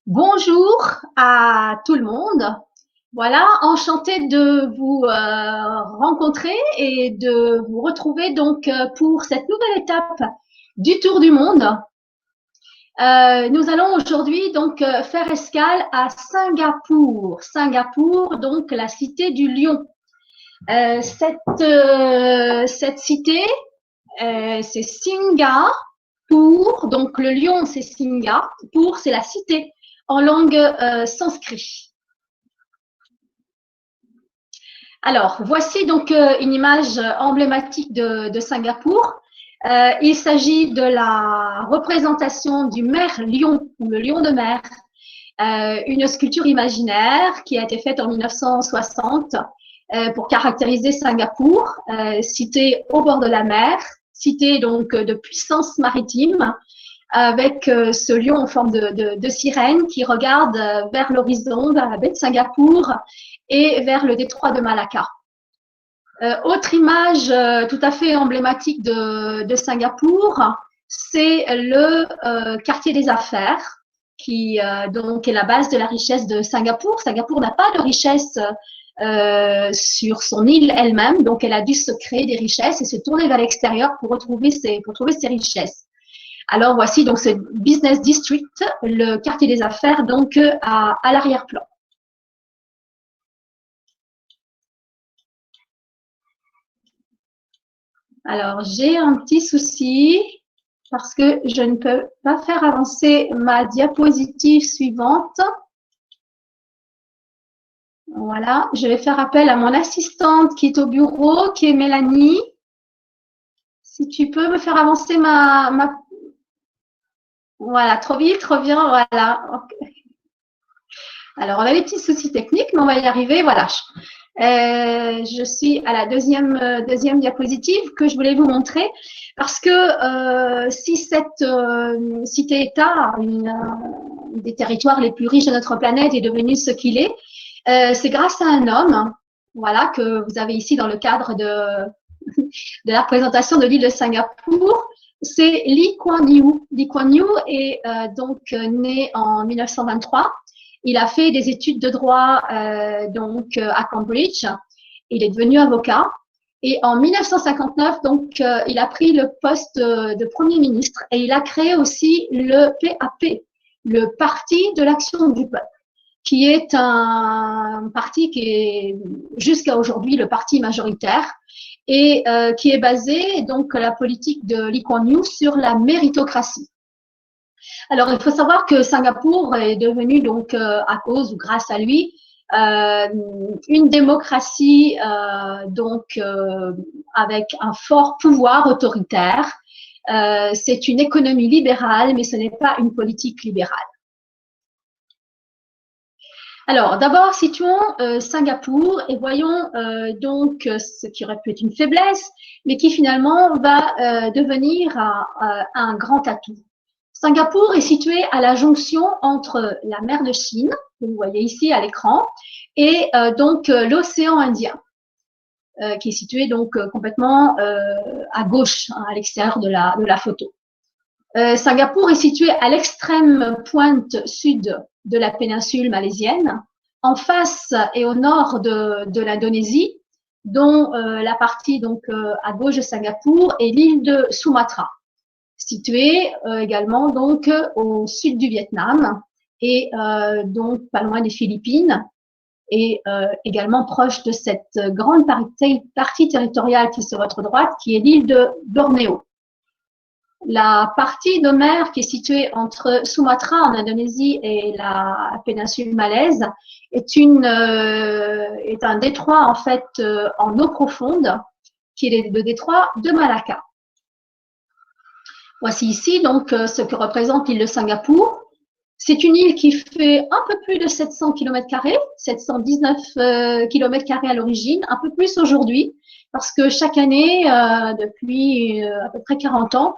Bonjour à tout le monde. Voilà, enchantée de vous rencontrer et de vous retrouver donc pour cette nouvelle étape du Tour du monde. Nous allons aujourd'hui donc faire escale à Singapour. Singapour, donc la cité du lion. Cette cité, c'est Singapur. Donc le lion, c'est Singa. Pour, c'est la cité en langue sanskrit. Alors, voici donc une image emblématique de Singapour. Il s'agit de la représentation du mer lion ou le lion de mer, une sculpture imaginaire qui a été faite en 1960 pour caractériser Singapour, cité au bord de la mer, cité donc de puissance maritime, avec ce lion en forme de sirène qui regarde vers l'horizon, vers la baie de Singapour et vers le détroit de Malacca. Autre image tout à fait emblématique de Singapour, c'est le quartier des affaires qui donc est la base de la richesse de Singapour. Singapour n'a pas de richesse sur son île elle-même, donc elle a dû se créer des richesses et se tourner vers l'extérieur pour trouver ses richesses. Alors voici donc ce business district, le quartier des affaires, donc à l'arrière-plan. Alors j'ai un petit souci parce que je ne peux pas faire avancer ma diapositive suivante. Voilà, je vais faire appel à mon assistante qui est au bureau, qui est Mélanie. Si tu peux me faire avancer ma... Voilà, trop vite, reviens, voilà. Alors, on a des petits soucis techniques, mais on va y arriver. Voilà. Je suis à la deuxième diapositive que je voulais vous montrer parce que si cette cité-État, un des territoires les plus riches de notre planète, est devenu ce qu'il est, c'est grâce à un homme, voilà, que vous avez ici dans le cadre de la représentation de l'île de Singapour. C'est Lee Kuan Yew. Lee Kuan Yew est donc né en 1923. Il a fait des études de droit donc à Cambridge. Il est devenu avocat. Et en 1959, donc, il a pris le poste de Premier ministre et il a créé aussi le PAP, le Parti de l'Action du Peuple, qui est un parti qui est jusqu'à aujourd'hui le parti majoritaire et qui est basé, donc, la politique de Lee Kuan Yew sur la méritocratie. Alors, il faut savoir que Singapour est devenu donc à cause ou grâce à lui une démocratie donc avec un fort pouvoir autoritaire. C'est une économie libérale, mais ce n'est pas une politique libérale. Alors, d'abord, situons Singapour et voyons donc ce qui aurait pu être une faiblesse, mais qui finalement va devenir un grand atout. Singapour est situé à la jonction entre la mer de Chine, que vous voyez ici à l'écran, et donc l'océan Indien, qui est situé donc complètement à gauche, hein, à l'extérieur de la photo. Singapour est situé à l'extrême pointe sud de la péninsule malaisienne, en face et au nord de l'Indonésie, dont la partie donc à gauche de Singapour est l'île de Sumatra, située également donc au sud du Vietnam et donc pas loin des Philippines et également proche de cette grande partie territoriale qui est sur votre droite, qui est l'île de Bornéo. La partie de mer qui est située entre Sumatra en Indonésie et la péninsule malaise est un détroit en fait en eau profonde qui est le détroit de Malacca. Voici ici donc ce que représente l'île de Singapour. C'est une île qui fait un peu plus de 700 km², 719 km² à l'origine, un peu plus aujourd'hui, parce que chaque année, depuis à peu près 40 ans,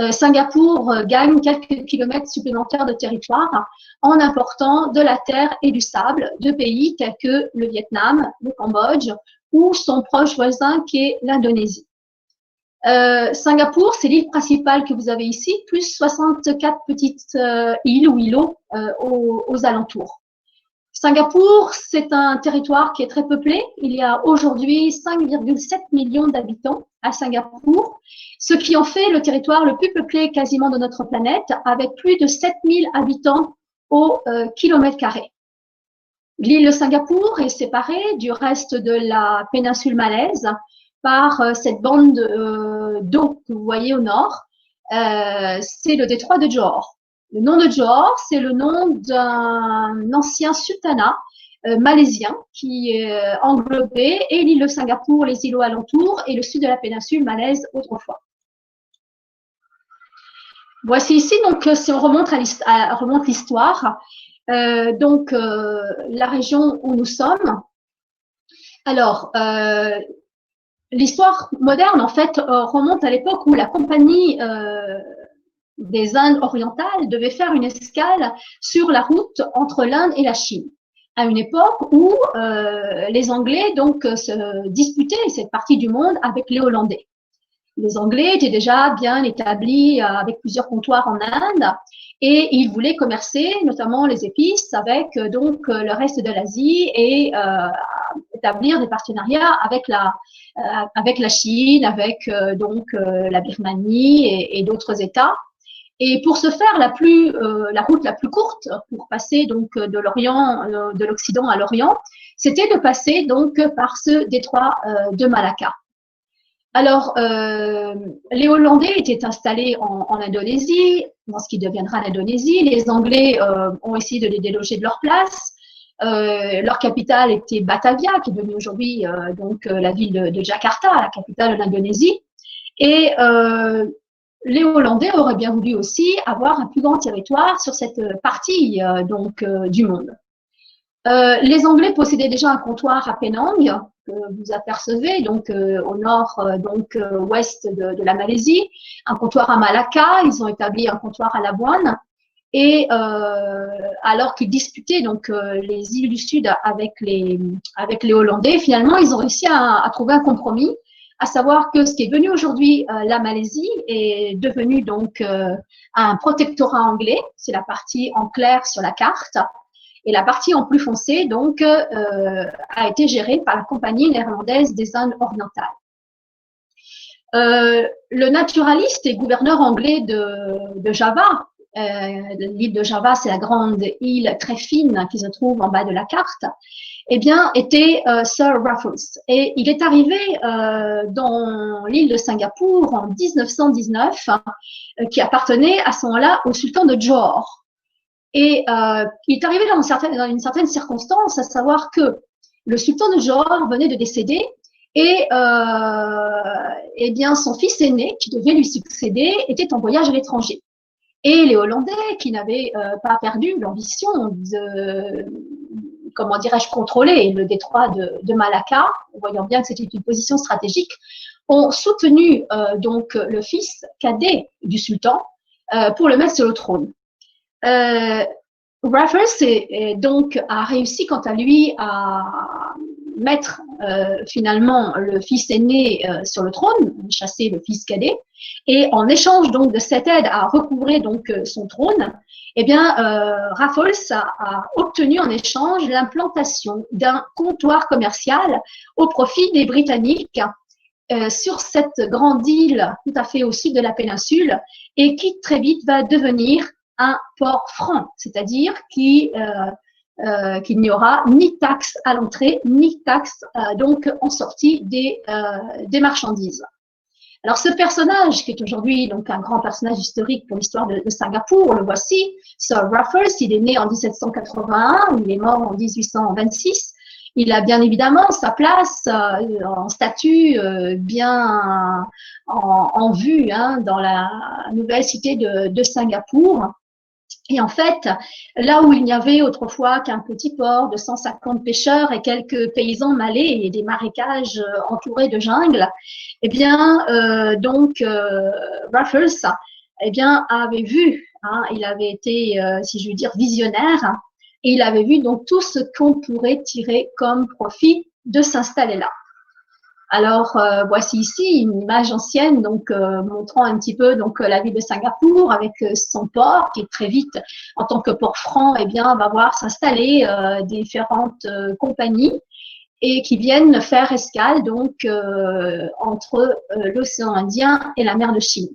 Singapour gagne quelques kilomètres supplémentaires de territoire en important de la terre et du sable de pays tels que le Vietnam, le Cambodge ou son proche voisin qui est l'Indonésie. Singapour, c'est l'île principale que vous avez ici, plus 64 petites îles ou îlots aux alentours. Singapour, c'est un territoire qui est très peuplé. Il y a aujourd'hui 5,7 millions d'habitants à Singapour, ce qui en fait le territoire le plus peuplé quasiment de notre planète, avec plus de 7000 habitants au kilomètre carré. L'île de Singapour est séparée du reste de la péninsule malaise par cette bande d'eau que vous voyez au nord. C'est le détroit de Johor. Le nom de Johor, c'est le nom d'un ancien sultanat malaisien qui englobait et l'île de Singapour, les îlots alentours et le sud de la péninsule malaise autrefois. Voici ici, donc, si on remonte l'histoire, la région où nous sommes. Alors, l'histoire moderne, en fait, remonte à l'époque où la compagnie des Indes orientales devait faire une escale sur la route entre l'Inde et la Chine, à une époque où les Anglais donc se disputaient cette partie du monde avec les Hollandais. Les Anglais étaient déjà bien établis avec plusieurs comptoirs en Inde et ils voulaient commercer, notamment les épices, avec donc le reste de l'Asie et établir des partenariats avec la Chine, avec la Birmanie et d'autres États. Et pour ce faire, la route la plus courte pour passer donc de l'Occident à l'Orient, c'était de passer donc par ce détroit de Malacca. Alors, les Hollandais étaient installés en Indonésie, dans ce qui deviendra l'Indonésie. Les Anglais ont essayé de les déloger de leur place. Leur capitale était Batavia, qui est devenue aujourd'hui la ville de Jakarta, la capitale de l'Indonésie. Et les Hollandais auraient bien voulu aussi avoir un plus grand territoire sur cette partie du monde. Les Anglais possédaient déjà un comptoir à Penang, que vous apercevez, donc au nord, ouest de la Malaisie, un comptoir à Malacca, ils ont établi un comptoir à Labuan, et alors qu'ils disputaient donc les îles du Sud avec les Hollandais, finalement, ils ont réussi à trouver un compromis, à savoir que ce qui est devenu aujourd'hui la Malaisie est devenu donc un protectorat anglais, c'est la partie en clair sur la carte, et la partie en plus foncé, donc, a été gérée par la Compagnie néerlandaise des Indes orientales. Le naturaliste et gouverneur anglais de Java, l'île de Java, c'est la grande île très fine qui se trouve en bas de la carte, eh bien, était Sir Raffles. Et il est arrivé dans l'île de Singapour en 1919, qui appartenait à ce moment-là au sultan de Johor. Et il est arrivé dans une certaine circonstance, à savoir que le sultan de Johor venait de décéder et eh bien son fils aîné, qui devait lui succéder, était en voyage à l'étranger. Et les Hollandais, qui n'avaient pas perdu l'ambition de, comment dirais-je, contrôler le détroit de Malacca, voyant bien que c'était une position stratégique, ont soutenu donc le fils cadet du sultan pour le mettre sur le trône. Raffles donc a réussi quant à lui à mettre finalement le fils aîné sur le trône, chasser le fils cadet, et en échange donc de cette aide à recouvrer donc son trône, eh bien Raffles a obtenu en échange l'implantation d'un comptoir commercial au profit des Britanniques sur cette grande île tout à fait au sud de la péninsule et qui très vite va devenir un port franc, c'est-à-dire qu'il n'y aura ni taxe à l'entrée, ni taxe donc en sortie des marchandises. Alors ce personnage, qui est aujourd'hui donc un grand personnage historique pour l'histoire de Singapour, le voici, Sir Raffles, il est né en 1781, il est mort en 1826. Il a bien évidemment sa place en statut bien en vue dans la nouvelle cité de Singapour. Et en fait, là où il n'y avait autrefois qu'un petit port de 150 pêcheurs et quelques paysans malais et des marécages entourés de jungle, eh bien, Raffles, eh bien, avait vu, il avait été, si je veux dire, visionnaire, et il avait vu donc tout ce qu'on pourrait tirer comme profit de s'installer là. Alors, voici ici une image ancienne, donc montrant un petit peu donc la ville de Singapour avec son port qui est très vite, en tant que port franc, eh bien, va voir s'installer différentes compagnies et qui viennent faire escale donc entre l'océan Indien et la mer de Chine.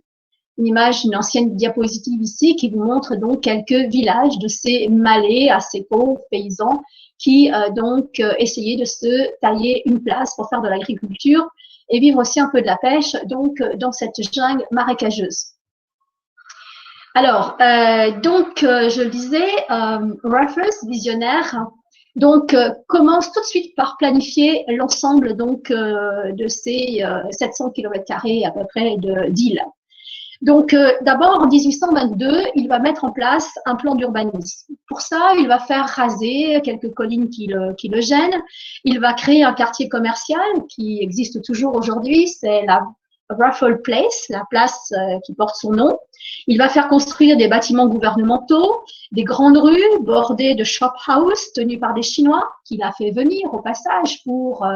Une image, une ancienne diapositive ici qui vous montre donc quelques villages de ces Malais assez pauvres paysans qui donc essayaient de se tailler une place pour faire de l'agriculture et vivre aussi un peu de la pêche donc dans cette jungle marécageuse. Alors, je le disais, Raffles, visionnaire, donc commence tout de suite par planifier l'ensemble donc de ces 700 km² à peu près d'îles. Donc, d'abord, en 1822, il va mettre en place un plan d'urbanisme. Pour ça, il va faire raser quelques collines qui le gênent. Il va créer un quartier commercial qui existe toujours aujourd'hui, c'est la Raffles Place, la place qui porte son nom. Il va faire construire des bâtiments gouvernementaux, des grandes rues bordées de shop house tenues par des Chinois qu'il a fait venir au passage pour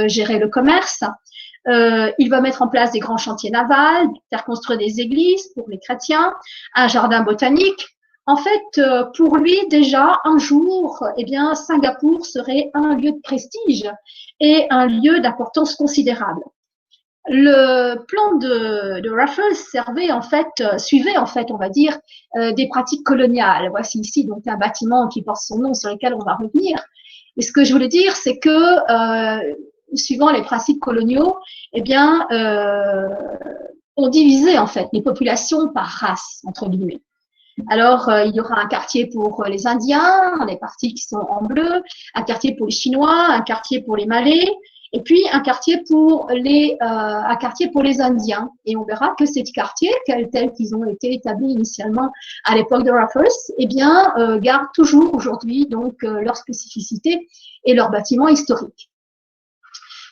gérer le commerce. Il va mettre en place des grands chantiers navals, faire construire des églises pour les chrétiens, un jardin botanique. En fait, pour lui, déjà, un jour, eh bien, Singapour serait un lieu de prestige et un lieu d'importance considérable. Le plan de Raffles suivait en fait, on va dire, des pratiques coloniales. Voici ici donc un bâtiment qui porte son nom sur lequel on va revenir. Et ce que je voulais dire, c'est que suivant les principes coloniaux, eh bien, on divisait en fait les populations par race, entre guillemets. Alors, il y aura un quartier pour les Indiens, les parties qui sont en bleu, un quartier pour les Chinois, un quartier pour les Malais, et puis un quartier pour les Indiens. Et on verra que ces quartiers, tels qu'ils ont été établis initialement à l'époque de Raffles, eh bien, gardent toujours aujourd'hui donc leur spécificité et leurs bâtiments historiques.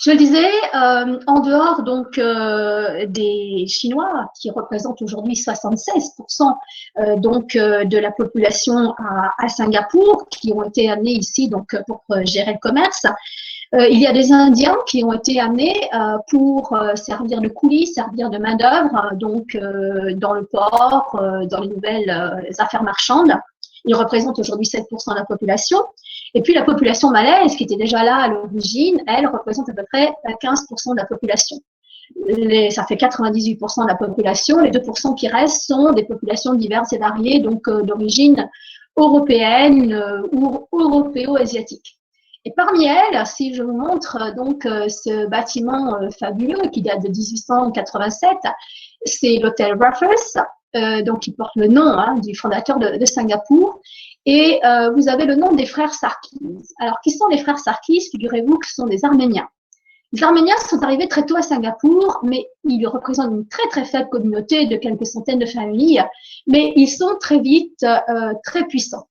Je le disais, en dehors donc des Chinois qui représentent aujourd'hui 76% de la population à Singapour, qui ont été amenés ici donc pour gérer le commerce, il y a des Indiens qui ont été amenés pour servir de coulisses, servir de main d'œuvre donc dans le port, dans les nouvelles affaires marchandes. Ils représentent aujourd'hui 7% de la population. Et puis la population malaise, qui était déjà là à l'origine, elle représente à peu près 15% de la population. Ça fait 98% de la population. Les 2% qui restent sont des populations diverses et variées, donc d'origine européenne ou européo-asiatique. Et parmi elles, si je vous montre donc ce bâtiment fabuleux qui date de 1887, c'est l'hôtel Raffles, donc qui porte le nom du fondateur de Singapour. Et vous avez le nom des frères Sarkis. Alors, qui sont les frères Sarkis? Figurez-vous que ce sont des Arméniens. Les Arméniens sont arrivés très tôt à Singapour, mais ils représentent une très très faible communauté de quelques centaines de familles, mais ils sont très vite très puissants.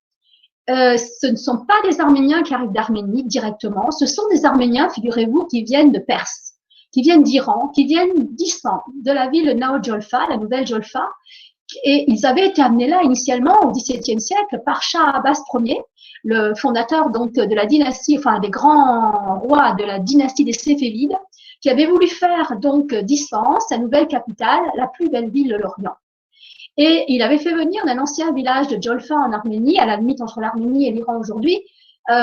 Ce ne sont pas des Arméniens qui arrivent d'Arménie directement, ce sont des Arméniens, figurez-vous, qui viennent de Perse, qui viennent d'Iran, qui viennent d'Isfahan, de la ville de Nao-Jolfa, la nouvelle Jolfa, et ils avaient été amenés là initialement au XVIIe siècle par Shah Abbas Ier, le fondateur donc de la dynastie, enfin des grands rois de la dynastie des Séfévides, qui avait voulu faire donc d'Isfahan sa nouvelle capitale, la plus belle ville de l'Orient. Et il avait fait venir d'un ancien village de Jolfa en Arménie, à la limite entre l'Arménie et l'Iran aujourd'hui, ceux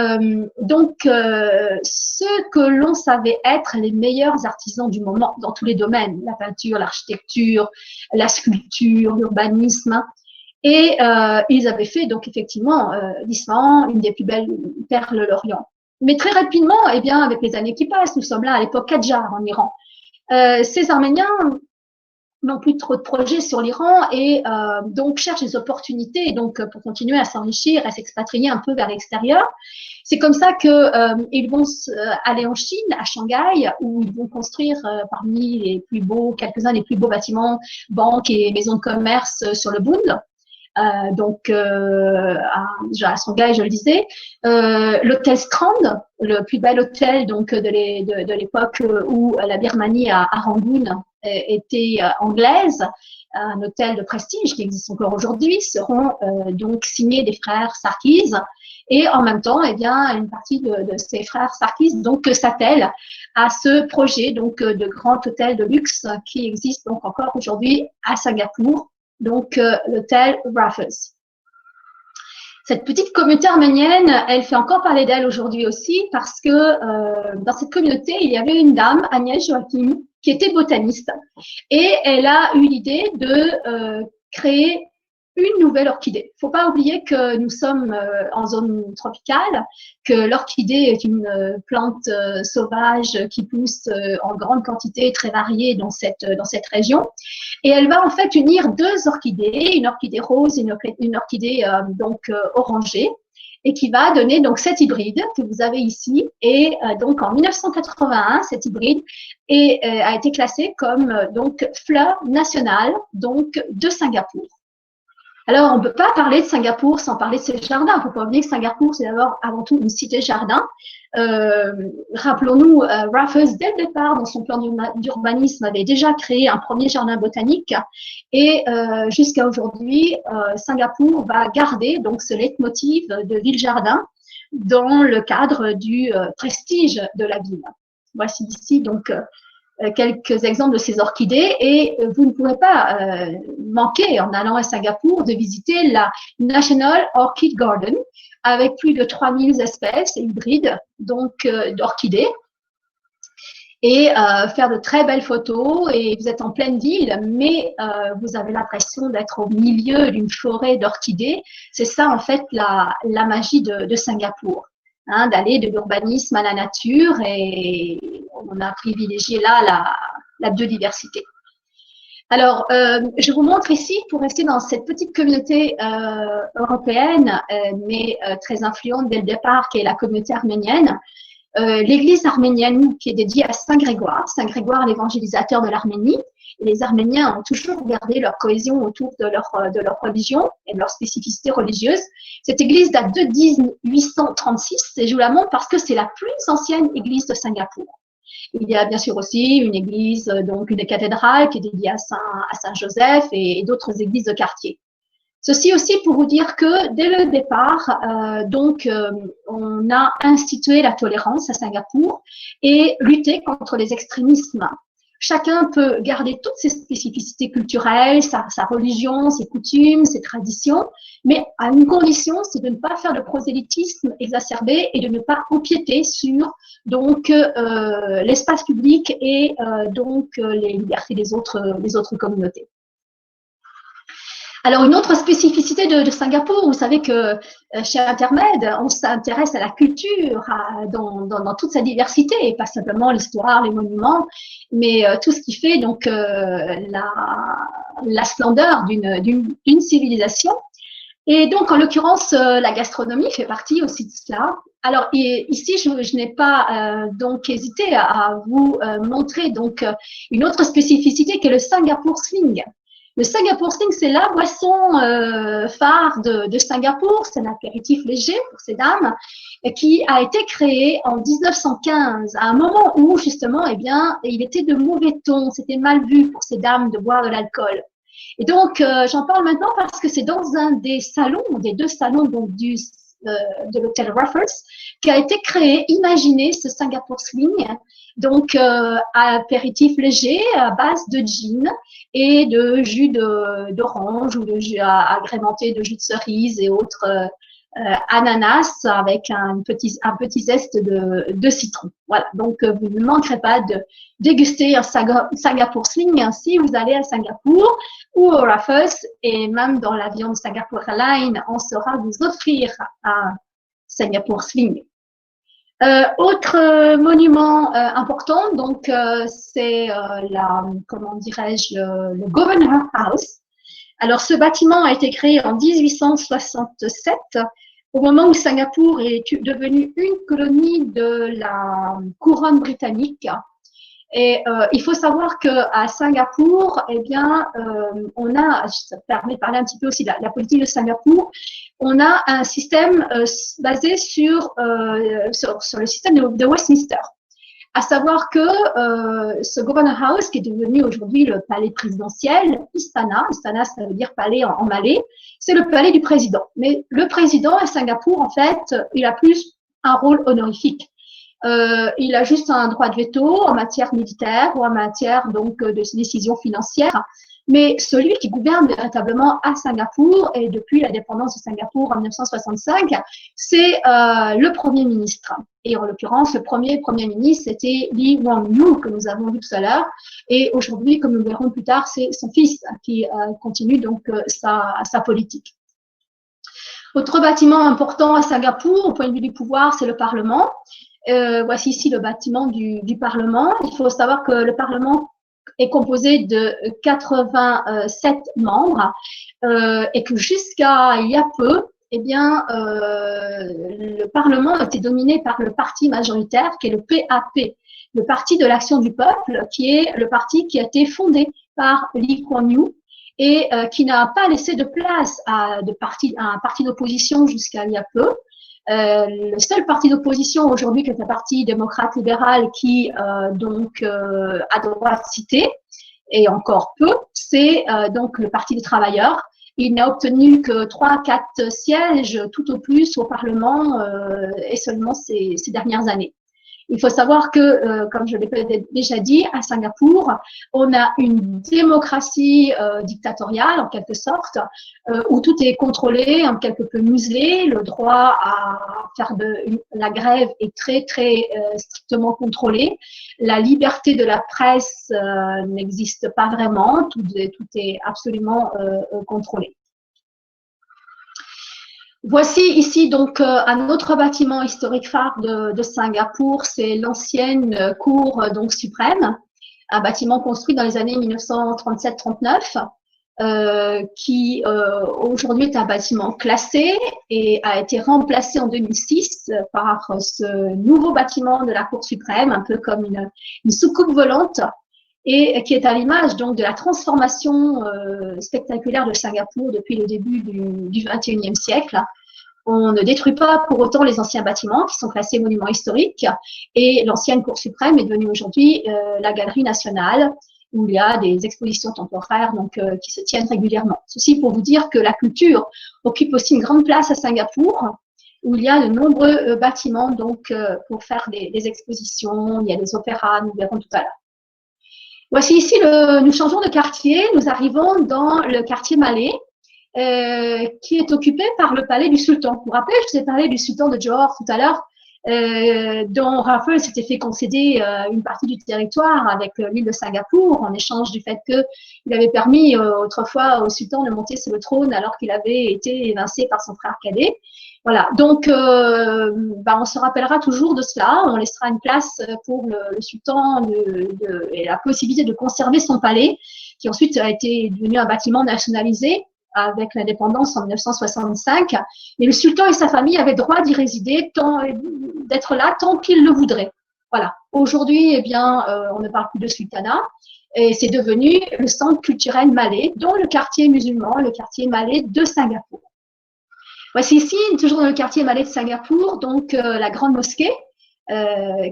que l'on savait être les meilleurs artisans du moment dans tous les domaines, la peinture, l'architecture, la sculpture, l'urbanisme. Et ils avaient fait donc effectivement d'Isfahan une des plus belles perles de l'Orient. Mais très rapidement, eh bien, avec les années qui passent, nous sommes là à l'époque Kadjar en Iran. Ces Arméniens n'ont plus trop de projets sur l'Iran et donc cherchent des opportunités donc pour continuer à s'enrichir, à s'expatrier un peu vers l'extérieur. C'est comme ça que ils vont aller en Chine, à Shanghai, où ils vont construire parmi les plus beaux, quelques-uns des plus beaux bâtiments, banques et maisons de commerce sur le Bund. À Shanghai, je le disais, l'hôtel Strand, le plus bel hôtel donc de l'époque où la Birmanie à Rangoon était anglaise, un hôtel de prestige qui existe encore aujourd'hui, seront donc signés des frères Sarkis. Et en même temps, eh bien, une partie de ces frères Sarkis donc s'attelle à ce projet donc de grand hôtel de luxe qui existe donc encore aujourd'hui à Singapour, donc l'hôtel Raffles. Cette petite communauté arménienne, elle fait encore parler d'elle aujourd'hui aussi parce que dans cette communauté, il y avait une dame, Agnès Joachim, qui était botaniste. Et elle a eu l'idée de créer une nouvelle orchidée. Il ne faut pas oublier que nous sommes en zone tropicale, que l'orchidée est une plante sauvage qui pousse en grande quantité, très variée dans cette région. Et elle va en fait unir deux orchidées, une orchidée rose et une orchidée orangée, et qui va donner donc cet hybride que vous avez ici. Et donc en 1981, cet hybride a été classé comme donc fleur nationale donc de Singapour. Alors, on ne peut pas parler de Singapour sans parler de ses jardins. Il ne faut pas oublier que Singapour, c'est d'abord avant tout une cité-jardin. Rappelons-nous, Raffles, dès le départ, dans son plan d'urbanisme, avait déjà créé un premier jardin botanique. Et jusqu'à aujourd'hui, Singapour va garder donc ce leitmotiv de ville-jardin dans le cadre du prestige de la ville. Voici ici donc quelques exemples de ces orchidées et vous ne pourrez pas manquer en allant à Singapour de visiter la National Orchid Garden avec plus de 3000 espèces hybrides donc d'orchidées et faire de très belles photos et vous êtes en pleine ville mais vous avez l'impression d'être au milieu d'une forêt d'orchidées. C'est ça en fait la magie de Singapour. Hein, d'aller de l'urbanisme à la nature et on a privilégié là la biodiversité. Alors, je vous montre ici, pour rester dans cette petite communauté européenne, mais très influente dès le départ, qui est la communauté arménienne, l'église arménienne qui est dédiée à Saint Grégoire l'évangélisateur de l'Arménie. Et les Arméniens ont toujours gardé leur cohésion autour de leur religion et de leur spécificité religieuse. Cette église date de 1836 et je vous la montre parce que c'est la plus ancienne église de Singapour. Il y a bien sûr aussi une église, donc une cathédrale qui est dédiée à Saint-Joseph et d'autres églises de quartier. Ceci aussi pour vous dire que dès le départ, on a institué la tolérance à Singapour et lutté contre les extrémismes. Chacun peut garder toutes ses spécificités culturelles, sa religion, ses coutumes, ses traditions, mais à une condition, c'est de ne pas faire de prosélytisme exacerbé et de ne pas empiéter sur l'espace public et les libertés des autres communautés. Alors, une autre spécificité de Singapour, vous savez que chez Intermed, on s'intéresse à la culture dans toute sa diversité, et pas simplement l'histoire, les monuments, mais tout ce qui fait donc la splendeur d'une civilisation. Et donc, en l'occurrence, la gastronomie fait partie aussi de cela. Alors, ici, je n'ai pas donc hésité à vous montrer donc une autre spécificité qui est le Singapour Sling. Le Singapour Sling, c'est la boisson phare de Singapour. C'est un apéritif léger pour ces dames qui a été créé en 1915, à un moment où, justement, eh bien, il était de mauvais ton. C'était mal vu pour ces dames de boire de l'alcool. Et donc, j'en parle maintenant parce que c'est dans un des salons, des deux salons donc, de l'hôtel Raffles, qui a été créé, imaginé ce Singapour Sling, donc apéritif léger à base de gin et de jus d'orange ou de jus agrémenté de jus de cerise et autres ananas avec un petit zeste de citron. Voilà, donc vous ne manquerez pas de déguster un Singapour Sling si vous allez à Singapour ou au Raffles et même dans l'avion de Singapore Airlines, on saura vous offrir un Singapour Sling. Autre monument important, donc c'est le Governor House. Alors ce bâtiment a été créé en 1867, au moment où Singapour est devenu une colonie de la couronne britannique. Et il faut savoir qu'à Singapour, eh bien, ça permet de parler un petit peu aussi de la politique de Singapour, on a un système basé sur le système de Westminster. À savoir que ce Governor House, qui est devenu aujourd'hui le palais présidentiel, Istana, Istana ça veut dire palais en malais, c'est le palais du président. Mais le président à Singapour, en fait, il a plus un rôle honorifique. Il a juste un droit de veto en matière militaire ou en matière donc de décisions financières. Mais celui qui gouverne véritablement à Singapour, et depuis l'indépendance de Singapour en 1965, c'est le Premier ministre. Et en l'occurrence, le premier ministre, c'était Lee Kuan Yew, que nous avons vu tout à l'heure. Et aujourd'hui, comme nous le verrons plus tard, c'est son fils qui continue donc sa politique. Autre bâtiment important à Singapour, au point de vue du pouvoir, c'est le Parlement. Voici ici le bâtiment du Parlement. Il faut savoir que le Parlement est composé de 87 membres et que jusqu'à il y a peu, eh bien, le Parlement était dominé par le parti majoritaire qui est le PAP, le Parti de l'Action du Peuple, qui est le parti qui a été fondé par Lee Kuan Yew et qui n'a pas laissé de place à un parti d'opposition jusqu'à il y a peu. Le seul parti d'opposition aujourd'hui, qui est un parti démocrate libéral qui donc a droit de citer, et encore peu, c'est donc le Parti des travailleurs. Il n'a obtenu que 3-4 sièges tout au plus au Parlement et seulement ces dernières années. Il faut savoir que, comme je l'ai déjà dit, à Singapour, on a une démocratie dictatoriale, en quelque sorte, où tout est contrôlé, quelque peu muselé. Le droit à faire la grève est très, très strictement contrôlé. La liberté de la presse n'existe pas vraiment. Tout est absolument contrôlé. Voici ici donc un autre bâtiment historique phare de Singapour, c'est l'ancienne cour donc suprême, un bâtiment construit dans les années 1937-39, qui aujourd'hui est un bâtiment classé et a été remplacé en 2006 par ce nouveau bâtiment de la Cour suprême, un peu comme une soucoupe volante, et qui est à l'image donc de la transformation spectaculaire de Singapour depuis le début du XXIe siècle. On ne détruit pas pour autant les anciens bâtiments qui sont classés monuments historiques, et l'ancienne Cour suprême est devenue aujourd'hui la Galerie nationale, où il y a des expositions temporaires donc, qui se tiennent régulièrement. Ceci pour vous dire que la culture occupe aussi une grande place à Singapour, où il y a de nombreux bâtiments donc, pour faire des expositions, il y a des opéras, nous verrons tout à l'heure. Voici ici, nous changeons de quartier, nous arrivons dans le quartier malais, qui est occupé par le palais du sultan. Vous vous rappelez, je vous ai parlé du sultan de Johor tout à l'heure, dont Raffles s'était fait concéder une partie du territoire avec l'île de Singapour en échange du fait qu'il avait permis autrefois au sultan de monter sur le trône alors qu'il avait été évincé par son frère cadet. Voilà, donc on se rappellera toujours de cela, on laissera une place pour le sultan et la possibilité de conserver son palais, qui ensuite a été devenu un bâtiment nationalisé avec l'indépendance en 1965. Et le sultan et sa famille avaient droit d'y résider, d'être là tant qu'ils le voudraient. Voilà. Aujourd'hui, eh bien, on ne parle plus de sultanat, et c'est devenu le centre culturel malais, dont le quartier musulman, le quartier malais de Singapour. Voici ici, toujours dans le quartier malais de Singapour, donc la grande mosquée,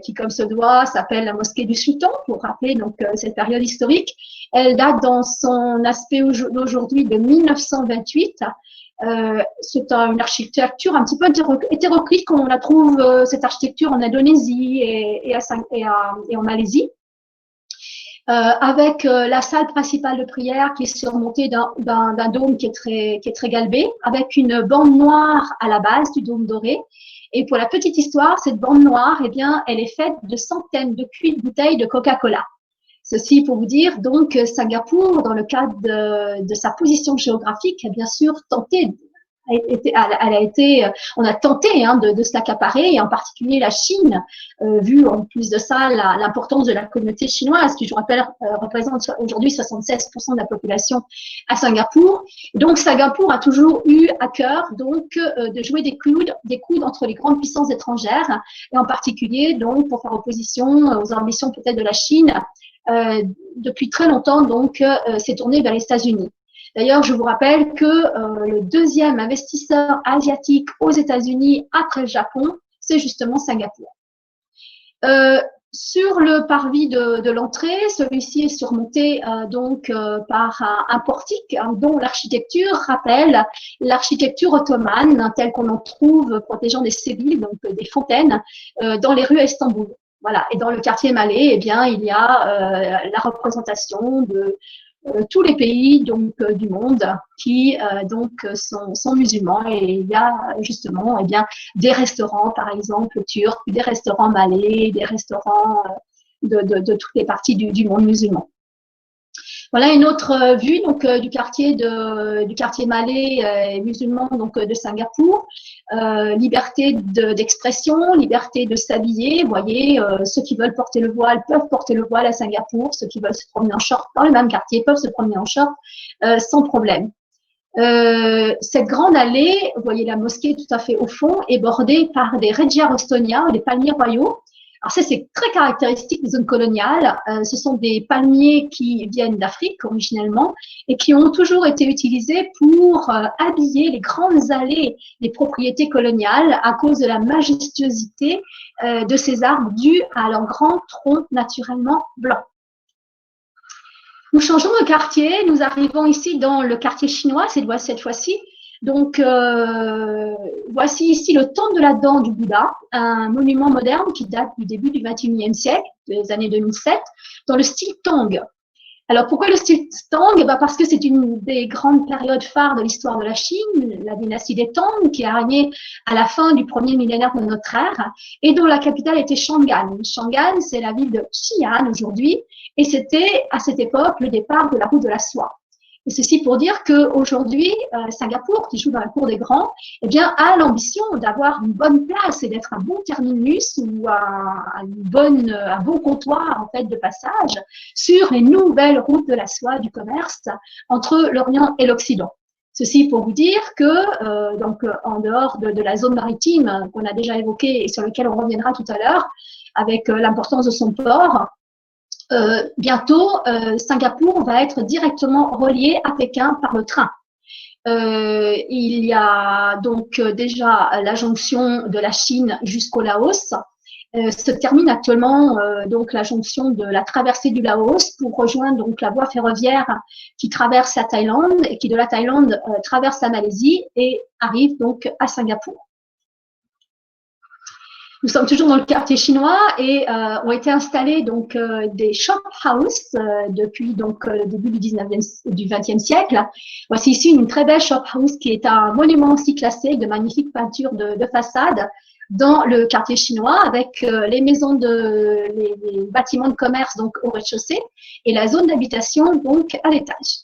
qui, comme se doit, s'appelle la mosquée du sultan, pour rappeler donc cette période historique. Elle date dans son aspect d'aujourd'hui de 1928. C'est une architecture un petit peu hétéroclite, comme on la trouve, cette architecture en Indonésie et en Malaisie. Avec la salle principale de prière qui est surmontée d'un dôme qui est très galbé, avec une bande noire à la base du dôme doré. Et pour la petite histoire, cette bande noire, eh bien, elle est faite de centaines de cuits de bouteilles de Coca-Cola. Ceci pour vous dire, donc, Singapour, dans le cadre de sa position géographique, a bien sûr tenté, on a tenté de se l'accaparer, et en particulier la Chine, vu en plus de ça l'importance de la communauté chinoise, qui je rappelle représente aujourd'hui 76% de la population à Singapour. Donc Singapour a toujours eu à cœur donc de jouer des coudes entre les grandes puissances étrangères, et en particulier donc pour faire opposition aux ambitions peut-être de la Chine. Depuis très longtemps donc s'est tourné vers les États-Unis. D'ailleurs, je vous rappelle que le deuxième investisseur asiatique aux États-Unis après le Japon, c'est justement Singapour. Sur le parvis de l'entrée, celui-ci est surmonté par un portique dont l'architecture rappelle l'architecture ottomane telle qu'on en trouve protégeant des sébiles, donc des fontaines, dans les rues à Istanbul. Voilà. Et dans le quartier Malais, eh bien, il y a la représentation de tous les pays du monde qui sont musulmans, et il y a justement des restaurants par exemple turcs, des restaurants malais, des restaurants de toutes les parties du monde musulman. Voilà une autre vue du quartier malais et musulman de Singapour. Liberté d'expression, liberté de s'habiller. Vous voyez, ceux qui veulent porter le voile peuvent porter le voile à Singapour. Ceux qui veulent se promener en short dans le même quartier peuvent se promener en short sans problème. Cette grande allée, vous voyez la mosquée tout à fait au fond, est bordée par des Regia rostonia, des palmiers royaux. Alors ça, c'est très caractéristique des zones coloniales. Ce sont des palmiers qui viennent d'Afrique originellement et qui ont toujours été utilisés pour habiller les grandes allées des propriétés coloniales à cause de la majestuosité de ces arbres dus à leur grand tronc naturellement blanc. Nous changeons de quartier, nous arrivons ici dans le quartier chinois, cette fois-ci. Donc, voici ici le temple de la dent du Bouddha, un monument moderne qui date du début du XXIe siècle, des années 2007, dans le style Tang. Alors, pourquoi le style Tang? Parce que c'est une des grandes périodes phares de l'histoire de la Chine, la dynastie des Tang, qui a régné à la fin du premier millénaire de notre ère, et dont la capitale était Chang'an. Chang'an, c'est la ville de Xi'an aujourd'hui, et c'était à cette époque le départ de la route de la soie. Et ceci pour dire qu'aujourd'hui, Singapour, qui joue dans la cour des grands, eh bien, a l'ambition d'avoir une bonne place et d'être un bon terminus ou un bon comptoir en fait, de passage sur les nouvelles routes de la soie du commerce entre l'Orient et l'Occident. Ceci pour vous dire que, en dehors de la zone maritime qu'on a déjà évoquée et sur laquelle on reviendra tout à l'heure, avec l'importance de son port, bientôt, Singapour va être directement relié à Pékin par le train. Il y a donc déjà la jonction de la Chine jusqu'au Laos. Se termine actuellement donc la jonction de la traversée du Laos pour rejoindre donc la voie ferroviaire qui traverse la Thaïlande et qui de la Thaïlande traverse la Malaisie et arrive donc à Singapour. Nous sommes toujours dans le quartier chinois et ont été installés donc des shop house depuis donc le début du XXe siècle. Voici ici une très belle shop house qui est un monument aussi classé de magnifiques peintures de façade dans le quartier chinois avec les maisons les bâtiments de commerce donc au rez-de-chaussée et la zone d'habitation donc à l'étage.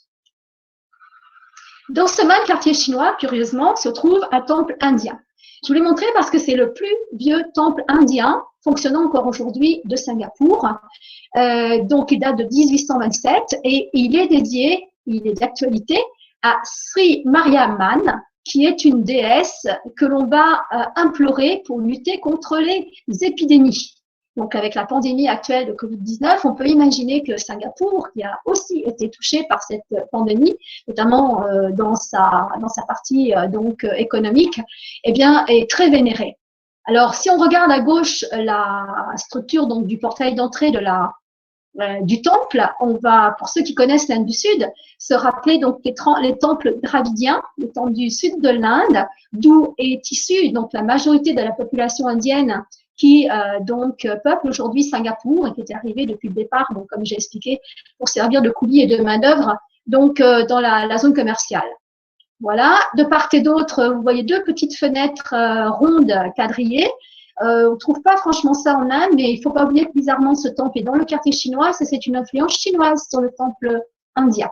Dans ce même quartier chinois, curieusement, se trouve un temple indien. Je vous l'ai montré parce que c'est le plus vieux temple indien fonctionnant encore aujourd'hui de Singapour. Donc, il date de 1827 et il est d'actualité à Sri Mariamman, qui est une déesse que l'on va implorer pour lutter contre les épidémies. Donc, avec la pandémie actuelle de Covid-19, on peut imaginer que Singapour, qui a aussi été touché par cette pandémie, notamment dans sa partie économique, eh bien, est très vénérée. Alors, si on regarde à gauche la structure donc du portail d'entrée du temple, on va, pour ceux qui connaissent l'Inde du Sud, se rappeler donc les temples dravidiens, les temples du sud de l'Inde, d'où est issue donc la majorité de la population indienne qui peuple aujourd'hui Singapour et qui était arrivé depuis le départ, donc comme j'ai expliqué, pour servir de coulis et de main-d'œuvre donc dans la zone commerciale. Voilà, de part et d'autre, vous voyez deux petites fenêtres rondes quadrillées. On ne trouve pas franchement ça en Inde, mais il ne faut pas oublier que bizarrement ce temple est dans le quartier chinois, c'est une influence chinoise sur le temple indien.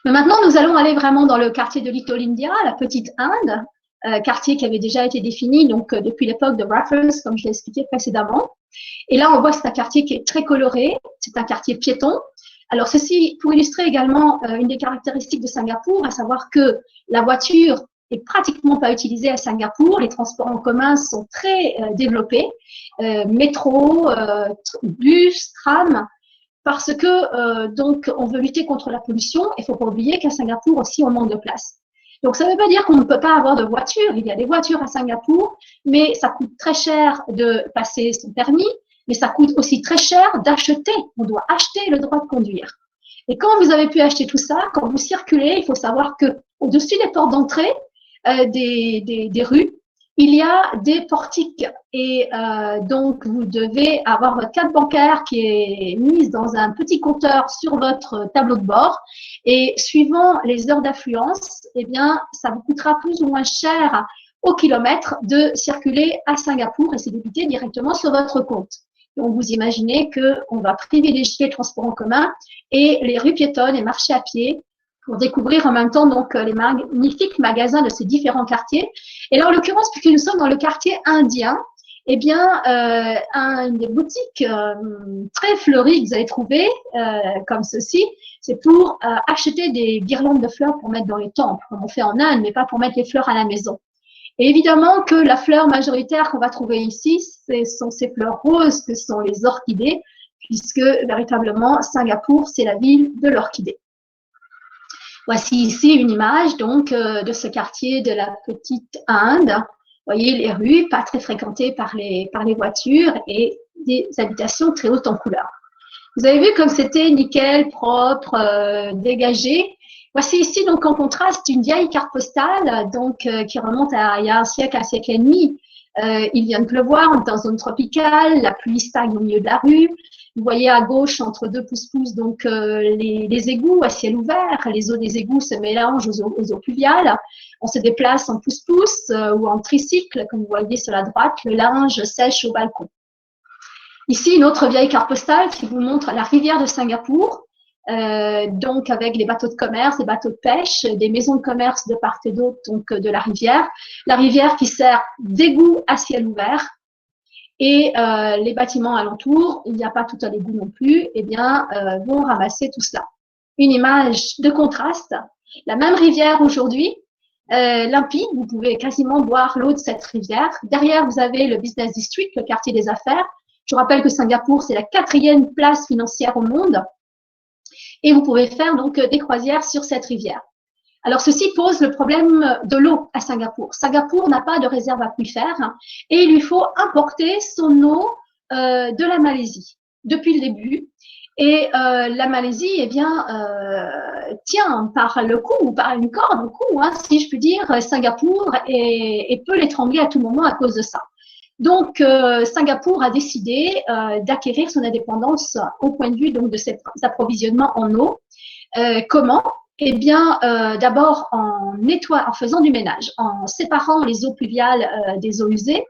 Mais maintenant, nous allons aller vraiment dans le quartier de Little India, la petite Inde, quartier qui avait déjà été défini donc depuis l'époque de Raffles, comme je l'ai expliqué précédemment. Et là, on voit que c'est un quartier qui est très coloré, c'est un quartier piéton. Alors, ceci pour illustrer également une des caractéristiques de Singapour, à savoir que la voiture est pratiquement pas utilisée à Singapour. Les transports en commun sont très développés, métro, bus, tram, parce que donc on veut lutter contre la pollution. Il ne faut pas oublier qu'à Singapour aussi on manque de place. Donc ça ne veut pas dire qu'on ne peut pas avoir de voiture. Il y a des voitures à Singapour, mais ça coûte très cher de passer son permis. mais ça coûte aussi très cher d'acheter. On doit acheter le droit de conduire. Et quand vous avez pu acheter tout ça, quand vous circulez, il faut savoir que au-dessus des portes d'entrée des rues, il y a des portiques et donc vous devez avoir votre carte bancaire qui est mise dans un petit compteur sur votre tableau de bord et suivant les heures d'affluence, eh bien, ça vous coûtera plus ou moins cher au kilomètre de circuler à Singapour et c'est débité directement sur votre compte. Donc, vous imaginez qu'on va privilégier les transports en commun et les rues piétonnes et marcher à pied pour découvrir en même temps donc les magnifiques magasins de ces différents quartiers. Et là, en l'occurrence, puisque nous sommes dans le quartier indien, eh bien, une des boutiques très fleuries que vous allez trouver, comme ceci, c'est pour acheter des guirlandes de fleurs pour mettre dans les temples, comme on fait en Inde, mais pas pour mettre les fleurs à la maison. Et évidemment que la fleur majoritaire qu'on va trouver ici, ce sont ces fleurs roses que sont les orchidées, puisque véritablement, Singapour, c'est la ville de l'orchidée. Voici ici une image donc de ce quartier de la Petite Inde. Vous voyez les rues, pas très fréquentées par les voitures et des habitations très hautes en couleur. Vous avez vu comme c'était nickel, propre, dégagé. Voici ici donc en contraste une vieille carte postale donc qui remonte à il y a un siècle et demi. Il vient de pleuvoir, on est dans une zone tropicale, la pluie stagne au milieu de la rue. Vous voyez à gauche, entre deux pouces-pouces, donc les égouts à ciel ouvert. Les eaux des égouts se mélangent aux eaux pluviales. On se déplace en pouce-pouce ou en tricycle, comme vous voyez sur la droite. Le linge sèche au balcon. Ici, une autre vieille carte postale qui vous montre la rivière de Singapour, donc avec les bateaux de commerce, des bateaux de pêche, des maisons de commerce de part et d'autre donc de la rivière. La rivière qui sert d'égout à ciel ouvert. Et les bâtiments alentours, il n'y a pas tout à l'égout non plus, eh bien, vont ramasser tout cela. Une image de contraste. La même rivière aujourd'hui, limpide, vous pouvez quasiment boire l'eau de cette rivière. Derrière, vous avez le Business District, le quartier des affaires. Je vous rappelle que Singapour, c'est la 4e place financière au monde. Et vous pouvez faire donc des croisières sur cette rivière. Alors, ceci pose le problème de l'eau à Singapour. Singapour n'a pas de réserve aquifère et il lui faut importer son eau de la Malaisie depuis le début. Et la Malaisie, eh bien, tient par le cou ou par une corde au cou, hein, si je puis dire, Singapour et peut l'étrangler à tout moment à cause de ça. Donc, Singapour a décidé d'acquérir son indépendance au point de vue donc de cet approvisionnement en eau. Comment ? Eh bien, d'abord en faisant du ménage, en séparant les eaux pluviales des eaux usées,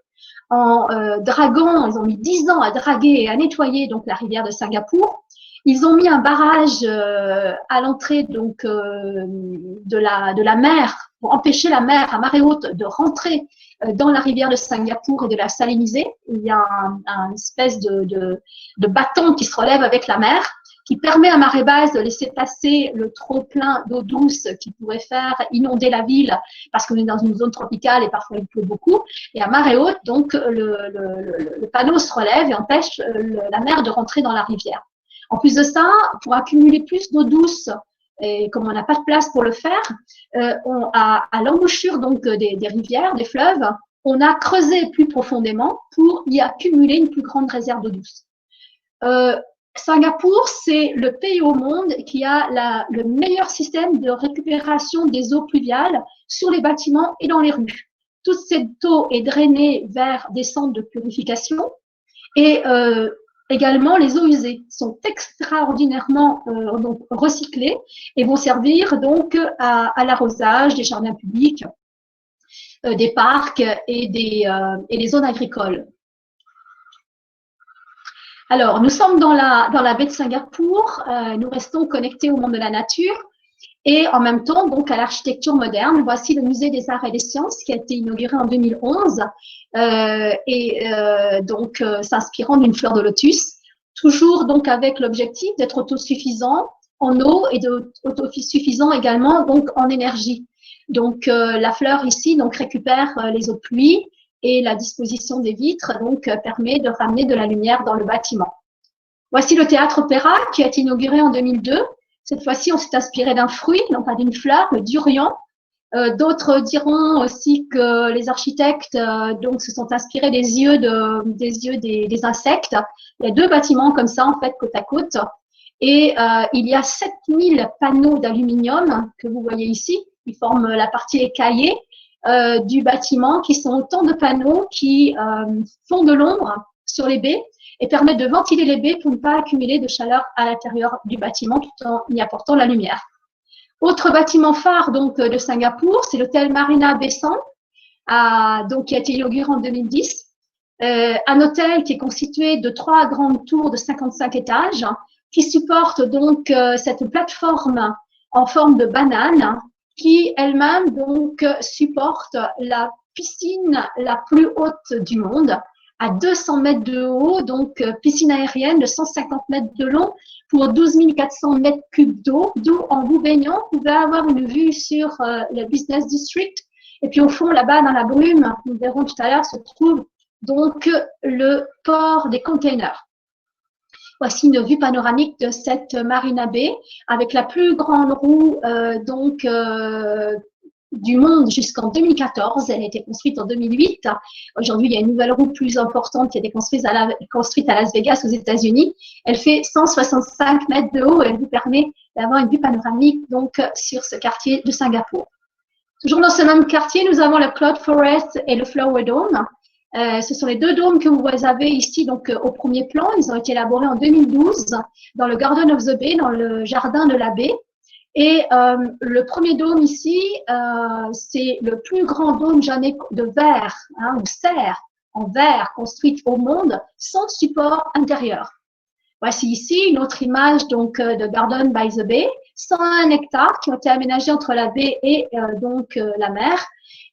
en draguant, ils ont mis 10 ans à draguer et à nettoyer donc la rivière de Singapour. Ils ont mis un barrage à l'entrée donc de la mer pour empêcher la mer à marée haute de rentrer dans la rivière de Singapour et de la saliniser. Il y a un espèce de bâton qui se relève avec la mer, qui permet à marée basse de laisser passer le trop-plein d'eau douce qui pourrait faire inonder la ville parce qu'on est dans une zone tropicale et parfois il pleut beaucoup. Et à marée haute, donc, le panneau se relève et empêche la mer de rentrer dans la rivière. En plus de ça, pour accumuler plus d'eau douce, et comme on n'a pas de place pour le faire, à l'embouchure donc des rivières, des fleuves, on a creusé plus profondément pour y accumuler une plus grande réserve d'eau douce. Singapour, c'est le pays au monde qui a le meilleur système de récupération des eaux pluviales sur les bâtiments et dans les rues. Toute cette eau est drainée vers des centres de purification et également les eaux usées sont extraordinairement donc recyclées et vont servir donc à l'arrosage des jardins publics, des parcs et des zones agricoles. Alors, nous sommes dans la baie de Singapour, nous restons connectés au monde de la nature et en même temps donc à l'architecture moderne. Voici le musée des arts et des sciences qui a été inauguré en 2011 donc s'inspirant d'une fleur de lotus, toujours donc avec l'objectif d'être autosuffisant en eau et autosuffisant également donc en énergie. Donc la fleur ici donc récupère les eaux de pluie et la disposition des vitres donc permet de ramener de la lumière dans le bâtiment. Voici le théâtre opéra qui a été inauguré en 2002. Cette fois-ci, on s'est inspiré d'un fruit, non pas d'une fleur, le durian, D'autres diront aussi que les architectes donc se sont inspirés des yeux des insectes. Il y a deux bâtiments comme ça en fait côte à côte, et il y a 7000 panneaux d'aluminium que vous voyez ici, qui forment la partie écaillée du bâtiment, qui sont autant de panneaux qui font de l'ombre sur les baies et permettent de ventiler les baies pour ne pas accumuler de chaleur à l'intérieur du bâtiment tout en y apportant la lumière. Autre bâtiment phare donc de Singapour, c'est l'hôtel Marina Bay Sands, donc qui a été inauguré en 2010. Un hôtel qui est constitué de 3 grandes tours de 55 étages, qui supporte donc cette plateforme en forme de banane, qui elle-même donc supporte la piscine la plus haute du monde, à 200 mètres de haut, donc piscine aérienne de 150 mètres de long pour 12 400 mètres cubes d'eau, d'où en vous baignant, vous pouvez avoir une vue sur le Business District. Et puis au fond, là-bas, dans la brume, nous verrons tout à l'heure, se trouve donc le port des containers. Voici une vue panoramique de cette Marina Bay avec la plus grande roue du monde jusqu'en 2014. Elle a été construite en 2008. Aujourd'hui, il y a une nouvelle roue plus importante qui a été construite à Las Vegas, aux États-Unis. Elle fait 165 mètres de haut et elle vous permet d'avoir une vue panoramique donc sur ce quartier de Singapour. Toujours dans ce même quartier, nous avons le Cloud Forest et le Flower Dome. Ce sont les deux dômes que vous avez ici donc au premier plan. Ils ont été élaborés en 2012 dans le Garden of the Bay, dans le jardin de la baie. Et le premier dôme ici, c'est le plus grand dôme jamais de verre ou serre en verre construite au monde sans support intérieur. Voici ici une autre image donc de Garden by the Bay, 101 hectares qui ont été aménagés entre la baie et la mer.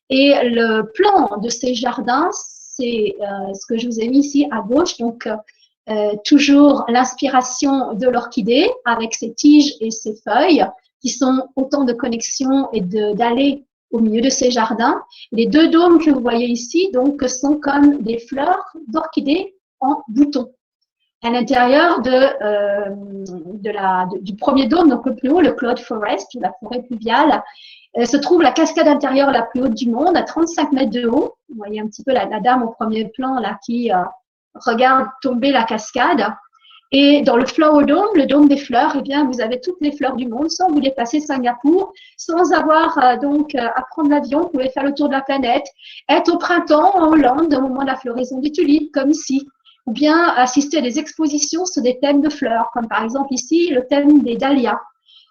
Et le plan de ces jardins, c'est ce que je vous ai mis ici à gauche, donc toujours l'inspiration de l'orchidée avec ses tiges et ses feuilles qui sont autant de connexions et d'allées au milieu de ces jardins. Les deux dômes que vous voyez ici donc sont comme des fleurs d'orchidées en bouton. À l'intérieur du premier dôme, donc le plus haut, le Cloud Forest, ou la forêt pluviale, se trouve la cascade intérieure la plus haute du monde, à 35 mètres de haut. Vous voyez un petit peu la dame au premier plan là qui regarde tomber la cascade. Et dans le Flower Dome, le dôme des fleurs, eh bien, vous avez toutes les fleurs du monde sans vous dépasser Singapour, sans avoir à prendre l'avion. Vous pouvez faire le tour de la planète, être au printemps en Hollande au moment de la floraison des tulipes, comme ici, ou bien assister à des expositions sur des thèmes de fleurs, comme par exemple ici le thème des dahlias.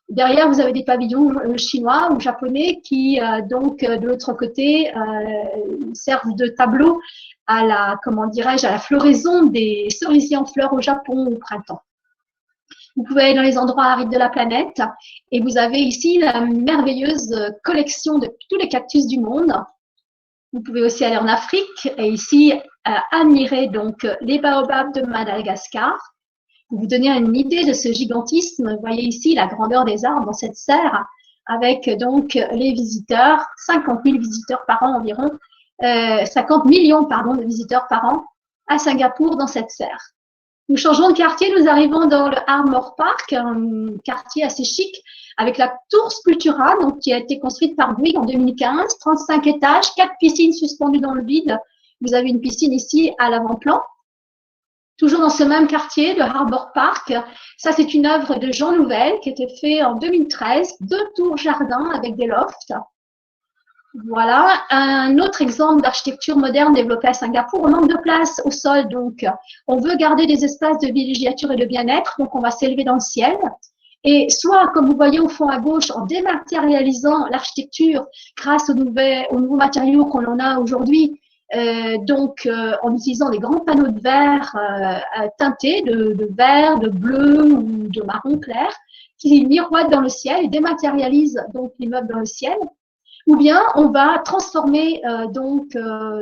Derrière, vous avez des pavillons chinois ou japonais qui, de l'autre côté, servent de tableau à la floraison des cerisiers en fleurs au Japon au printemps. Vous pouvez aller dans les endroits arides de la planète et vous avez ici la merveilleuse collection de tous les cactus du monde. Vous pouvez aussi aller en Afrique et ici admirer donc les baobabs de Madagascar. Pour vous donner une idée de ce gigantisme, vous voyez ici la grandeur des arbres dans cette serre avec donc les visiteurs, 50 000 visiteurs par an environ, 50 millions de visiteurs par an à Singapour dans cette serre. Nous changeons de quartier, nous arrivons dans le Armour Park, un quartier assez chic avec la Tour Sculptura, donc, qui a été construite par Bouygues en 2015, 35 étages, 4 piscines suspendues dans le vide. Vous avez une piscine ici à l'avant-plan. Toujours dans ce même quartier, le Harbour Park, ça c'est une œuvre de Jean Nouvel qui a été faite en 2013, 2 tours jardins avec des lofts. Voilà, un autre exemple d'architecture moderne développée à Singapour. On manque de place au sol, donc on veut garder des espaces de villégiature et de bien-être, donc on va s'élever dans le ciel. Et soit, comme vous voyez au fond à gauche, en dématérialisant l'architecture grâce aux nouveaux matériaux qu'on en a aujourd'hui, en utilisant des grands panneaux de verre teintés de vert, de bleu ou de marron clair, qui miroitent dans le ciel et dématérialisent donc l'immeuble dans le ciel. Ou bien on va transformer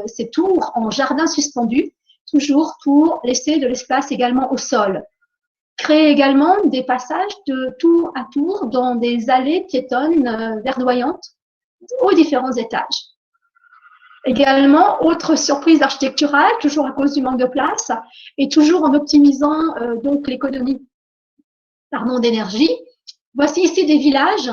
ces tours en jardins suspendus, toujours pour laisser de l'espace également au sol. Créer également des passages de tour à tour dans des allées piétonnes verdoyantes aux différents étages. Également, autre surprise architecturale, toujours à cause du manque de place et toujours en optimisant donc l'économie d'énergie. Voici ici des villages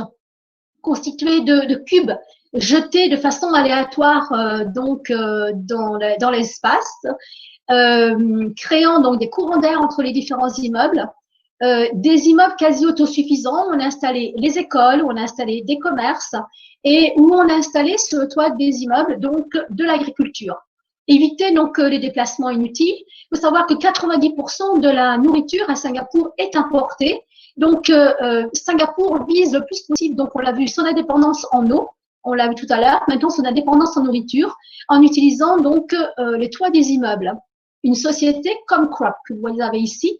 constitués de cubes jetés de façon aléatoire dans l'espace, créant donc des courants d'air entre les différents immeubles. Des immeubles quasi autosuffisants, on a installé les écoles, on a installé des commerces et où on a installé sur le toit des immeubles donc de l'agriculture. Éviter donc les déplacements inutiles. Il faut savoir que 90% de la nourriture à Singapour est importée. Donc Singapour vise le plus possible, donc on l'a vu, son indépendance en eau, on l'a vu tout à l'heure, maintenant son indépendance en nourriture, en utilisant donc les toits des immeubles. Une société comme Crop, que vous avez ici,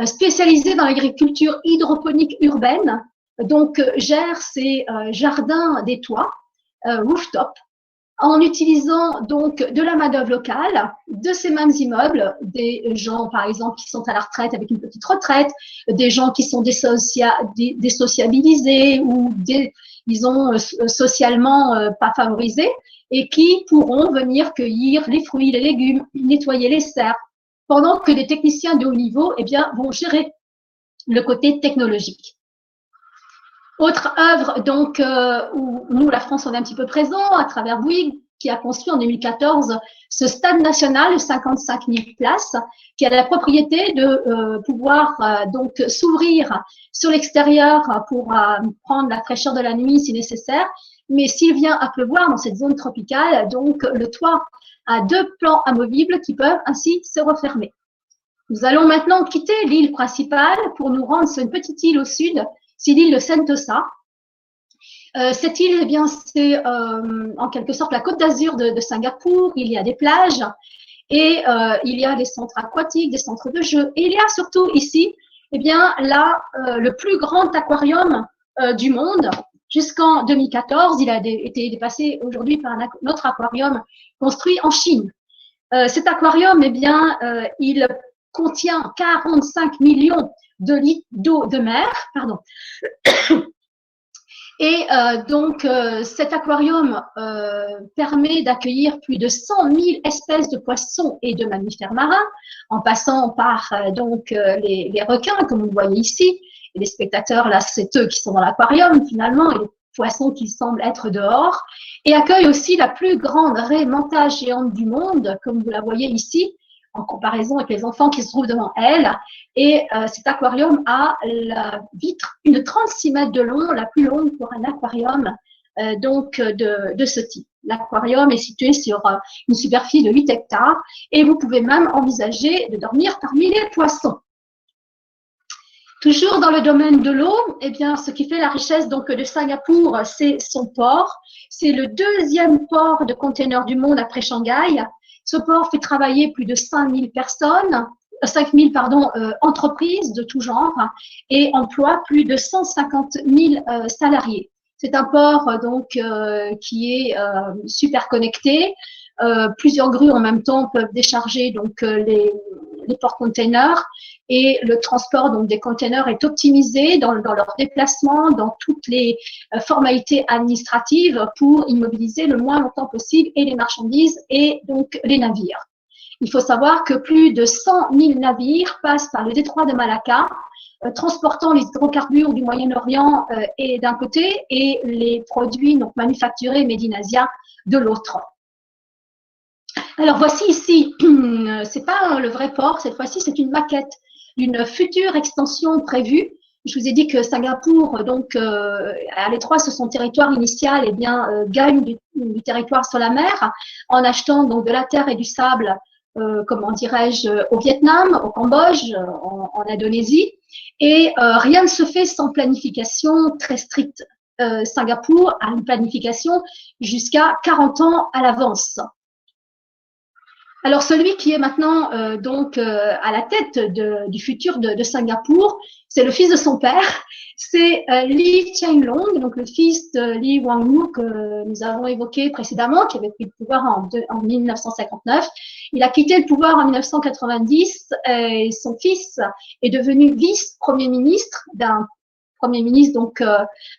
spécialisée dans l'agriculture hydroponique urbaine, donc gère ces jardins des toits, rooftop, en utilisant donc de la main-d'œuvre locale de ces mêmes immeubles, des gens par exemple qui sont à la retraite avec une petite retraite, des gens qui sont désociabilisés ou disons socialement pas favorisés et qui pourront venir cueillir les fruits, les légumes, nettoyer les serres, pendant que des techniciens de haut niveau eh bien, vont gérer le côté technologique. Autre œuvre, donc, où nous, la France, on est un petit peu présent, à travers Bouygues, qui a construit en 2014 ce stade national de 55 000 places, qui a la propriété de pouvoir donc s'ouvrir sur l'extérieur pour prendre la fraîcheur de la nuit si nécessaire. Mais s'il vient à pleuvoir dans cette zone tropicale, donc le toit a 2 plans amovibles qui peuvent ainsi se refermer. Nous allons maintenant quitter l'île principale pour nous rendre sur une petite île au sud, c'est l'île de Sentosa. Cette île, eh bien, c'est en quelque sorte la côte d'Azur de Singapour. Il y a des plages et il y a des centres aquatiques, des centres de jeux. Et il y a surtout ici, eh bien, là, le plus grand aquarium du monde. Jusqu'en 2014, il a été dépassé aujourd'hui par un autre aquarium construit en Chine. Cet aquarium, eh bien, il contient 45 millions de litres d'eau de mer, pardon. Et donc, cet aquarium permet d'accueillir plus de 100 000 espèces de poissons et de mammifères marins, en passant par les requins, comme vous voyez ici. Et les spectateurs, là, c'est eux qui sont dans l'aquarium, finalement, et les poissons qui semblent être dehors. Et accueille aussi la plus grande raie manta géante du monde, comme vous la voyez ici, en comparaison avec les enfants qui se trouvent devant elle. Et cet aquarium a la vitre, une 36 mètres de long, la plus longue pour un aquarium de ce type. L'aquarium est situé sur une superficie de 8 hectares et vous pouvez même envisager de dormir parmi les poissons. Toujours dans le domaine de l'eau, eh bien, ce qui fait la richesse donc de Singapour, c'est son port. C'est le deuxième port de containers du monde après Shanghai. Ce port fait travailler plus de 5000 personnes, 5000 entreprises de tout genre et emploie plus de 150 000 salariés. C'est un port qui est super connecté. Plusieurs grues en même temps peuvent décharger donc les porte-containers et le transport donc des containers est optimisé dans leur déplacement, dans toutes les formalités administratives pour immobiliser le moins longtemps possible et les marchandises et donc les navires. Il faut savoir que plus de 100 000 navires passent par le détroit de Malacca, transportant les hydrocarbures du Moyen-Orient et d'un côté et les produits donc manufacturés made in Asia de l'autre. Alors voici ici, c'est pas le vrai port, cette fois-ci c'est une maquette d'une future extension prévue. Je vous ai dit que Singapour, donc à l'étroit sur son territoire initial, eh bien gagne du territoire sur la mer en achetant donc de la terre et du sable, comment dirais-je, au Vietnam, au Cambodge, en Indonésie. Et rien ne se fait sans planification très stricte. Singapour a une planification jusqu'à 40 ans à l'avance. Alors, celui qui est maintenant à la tête du futur de Singapour, c'est le fils de son père, c'est Lee Hsien Loong, donc le fils de Lee Kuan Yew que nous avons évoqué précédemment, qui avait pris le pouvoir en 1959. Il a quitté le pouvoir en 1990 et son fils est devenu vice-premier ministre d'un Premier ministre donc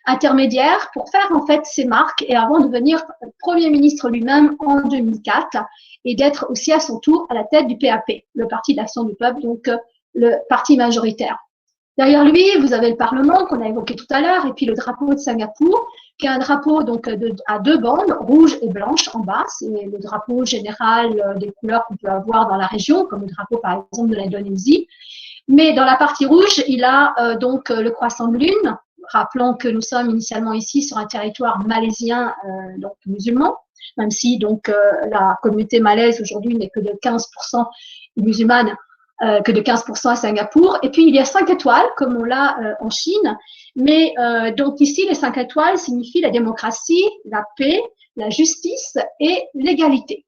intermédiaire pour faire en fait ses marques et avant de devenir Premier ministre lui-même en 2004 et d'être aussi à son tour à la tête du PAP, le Parti d'Action du Peuple, donc le parti majoritaire. Derrière lui, vous avez le Parlement qu'on a évoqué tout à l'heure, et puis le drapeau de Singapour, qui est un drapeau donc à deux bandes, rouge et blanche en bas. C'est le drapeau général des couleurs qu'on peut avoir dans la région, comme le drapeau par exemple de l'Indonésie. Mais dans la partie rouge, il a donc le croissant de lune. Rappelons que nous sommes initialement ici sur un territoire malaisien, donc musulman, même si donc la communauté malaise aujourd'hui n'est que de 15% musulmane, que de 15% à Singapour. Et puis, il y a 5 étoiles, comme on l'a en Chine. Mais donc ici, les 5 étoiles signifient la démocratie, la paix, la justice et l'égalité.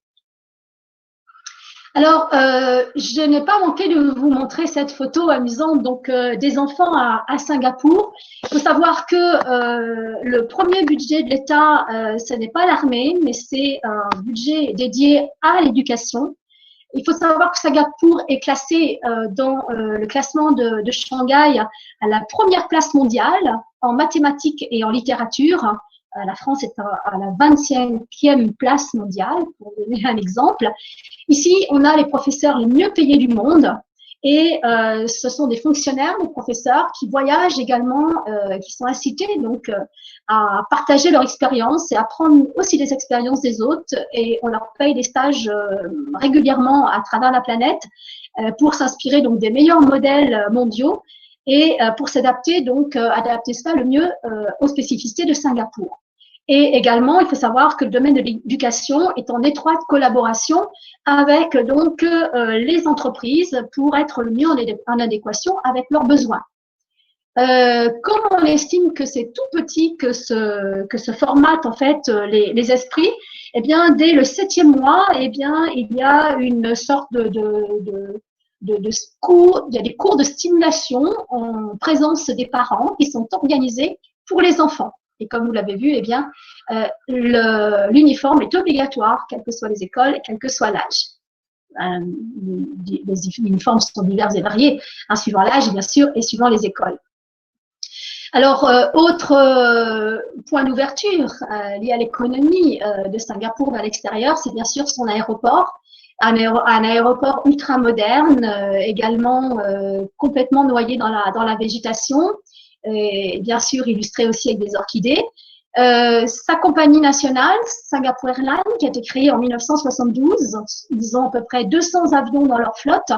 Alors, je n'ai pas manqué de vous montrer cette photo amusante donc des enfants à Singapour. Il faut savoir que le premier budget de l'État, ce n'est pas l'armée, mais c'est un budget dédié à l'éducation. Il faut savoir que Singapour est classé dans le classement de Shanghai à la première place mondiale en mathématiques et en littérature. La France est à la 25e place mondiale, pour donner un exemple. Ici, on a les professeurs les mieux payés du monde et ce sont des fonctionnaires, des professeurs qui voyagent également, qui sont incités donc à partager leur expérience et à prendre aussi des expériences des autres. Et on leur paye des stages régulièrement à travers la planète pour s'inspirer donc des meilleurs modèles mondiaux et pour s'adapter donc adapter cela le mieux aux spécificités de Singapour. Et également, il faut savoir que le domaine de l'éducation est en étroite collaboration avec donc les entreprises pour être le mieux en adéquation avec leurs besoins. Comme on estime que c'est tout petit que se formatent en fait les esprits, eh bien dès le 7e mois, eh bien il y a une sorte de cours, il y a des cours de stimulation en présence des parents qui sont organisés pour les enfants. Et comme vous l'avez vu, eh bien l'uniforme est obligatoire, quelles que soient les écoles, quel que soit l'âge. Les uniformes sont divers et variés, hein, suivant l'âge, bien sûr, et suivant les écoles. Alors, autre point d'ouverture lié à l'économie de Singapour vers l'extérieur, c'est bien sûr son aéroport. Un aéroport ultra moderne, également complètement noyé dans la végétation, et bien sûr illustré aussi avec des orchidées. Sa compagnie nationale, Singapore Airlines, qui a été créée en 1972, ils ont à peu près 200 avions dans leur flotte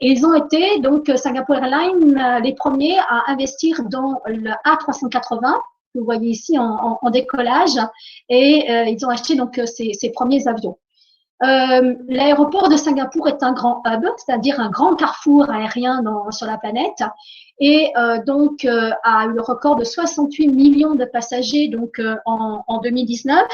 et ils ont été, donc Singapore Airlines, les premiers à investir dans le A380, que vous voyez ici en décollage, et ils ont acheté donc ces premiers avions. L'aéroport de Singapour est un grand hub, c'est-à-dire un grand carrefour aérien sur la planète, et donc a eu le record de 68 millions de passagers donc en 2019.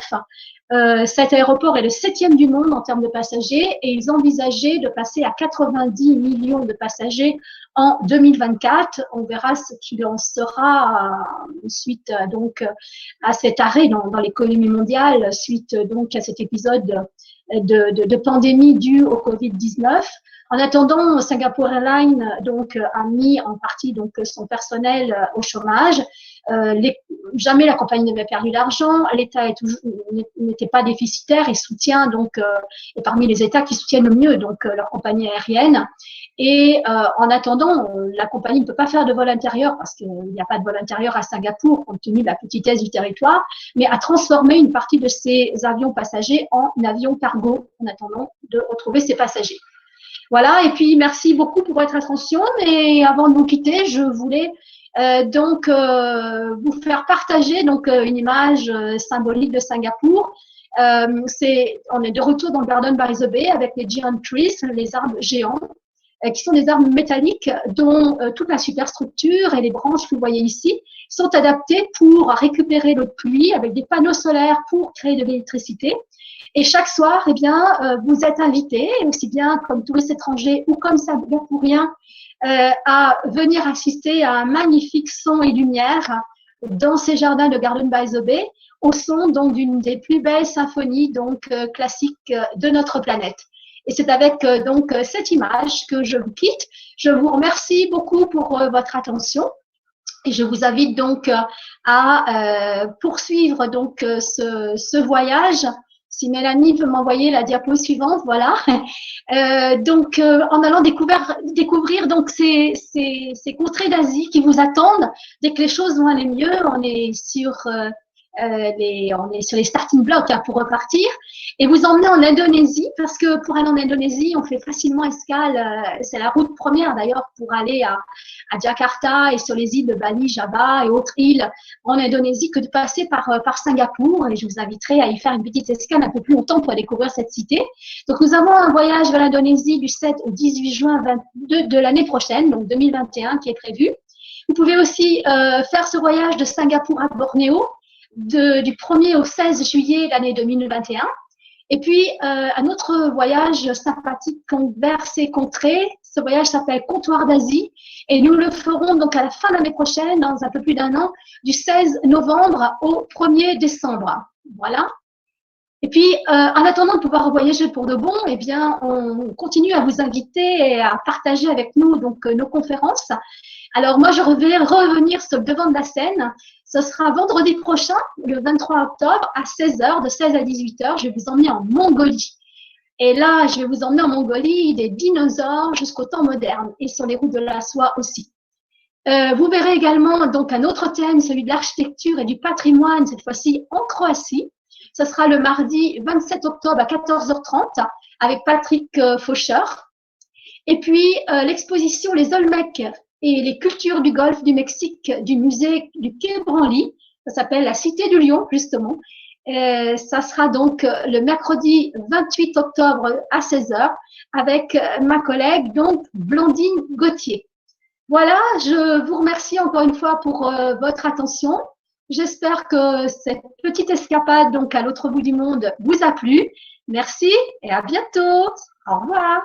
Cet aéroport est le 7e du monde en termes de passagers et ils envisageaient de passer à 90 millions de passagers en 2024. On verra ce qu'il en sera suite donc à cet arrêt dans l'économie mondiale, suite donc à cet épisode de pandémie due au Covid-19. En attendant, Singapore Airlines donc a mis en partie donc son personnel au chômage. Jamais la compagnie n'avait perdu d'argent, l'État n'était pas déficitaire et soutient donc est parmi les États qui soutiennent le mieux donc leur compagnie aérienne. Et en attendant, la compagnie ne peut pas faire de vol intérieur parce qu'il n'y a pas de vol intérieur à Singapour compte tenu de la petitesse du territoire, mais a transformé une partie de ses avions passagers en avions cargo en attendant de retrouver ses passagers. Voilà, et puis merci beaucoup pour votre attention. Et avant de vous quitter, je voulais donc vous faire partager donc une image symbolique de Singapour. On est de retour dans le Garden by the Bay avec les giant trees, les arbres géants, qui sont des arbres métalliques dont toute la superstructure et les branches que vous voyez ici sont adaptées pour récupérer l'eau de pluie avec des panneaux solaires pour créer de l'électricité. Et chaque soir, eh bien, vous êtes invités, aussi bien comme touristes étrangers ou comme Singapouriens, à venir assister à un magnifique son et lumière dans ces jardins de Garden by the Bay, au son donc d'une des plus belles symphonies donc classiques de notre planète. Et c'est avec donc cette image que je vous quitte. Je vous remercie beaucoup pour votre attention et je vous invite donc à poursuivre donc ce voyage Si Mélanie veut m'envoyer la diapo suivante, voilà. En allant découvrir donc ces contrées d'Asie qui vous attendent dès que les choses vont aller mieux, on est sur les starting blocks hein, pour repartir et vous emmener en Indonésie parce que pour aller en Indonésie, on fait facilement escale. C'est la route première d'ailleurs pour aller à Jakarta et sur les îles de Bali, Java et autres îles en Indonésie que de passer par Singapour. Et je vous inviterai à y faire une petite escale un peu plus longtemps pour découvrir cette cité. Donc, nous avons un voyage vers l'Indonésie du 7 au 18 juin de l'année prochaine, donc 2021, qui est prévu. Vous pouvez aussi faire ce voyage de Singapour à Bornéo du 1er au 16 juillet l'année 2021. Et puis, un autre voyage sympathique vers ces contrées, ce voyage s'appelle Comptoir d'Asie et nous le ferons donc à la fin de l'année prochaine, dans un peu plus d'un an, du 16 novembre au 1er décembre. Voilà. Et puis, en attendant de pouvoir voyager pour de bon, eh bien, on continue à vous inviter et à partager avec nous donc nos conférences. Alors, moi, je vais revenir sur le devant de la scène. Ce sera vendredi prochain, le 23 octobre, à 16h, de 16 à 18h. Je vais vous emmener en Mongolie. Et là, je vais vous emmener en Mongolie des dinosaures jusqu'au temps moderne et sur les routes de la soie aussi. Vous verrez également donc un autre thème, celui de l'architecture et du patrimoine, cette fois-ci en Croatie. Ce sera le mardi 27 octobre à 14h30 avec Patrick Faucher. Et puis, l'exposition Les Olmecs et les cultures du golfe du Mexique du musée du Quai Branly. Ça s'appelle la Cité du Lion, justement. Ça sera donc le mercredi 28 octobre à 16h avec ma collègue, donc Blandine Gauthier. Voilà, je vous remercie encore une fois pour votre attention. J'espère que cette petite escapade donc à l'autre bout du monde vous a plu. Merci et à bientôt. Au revoir.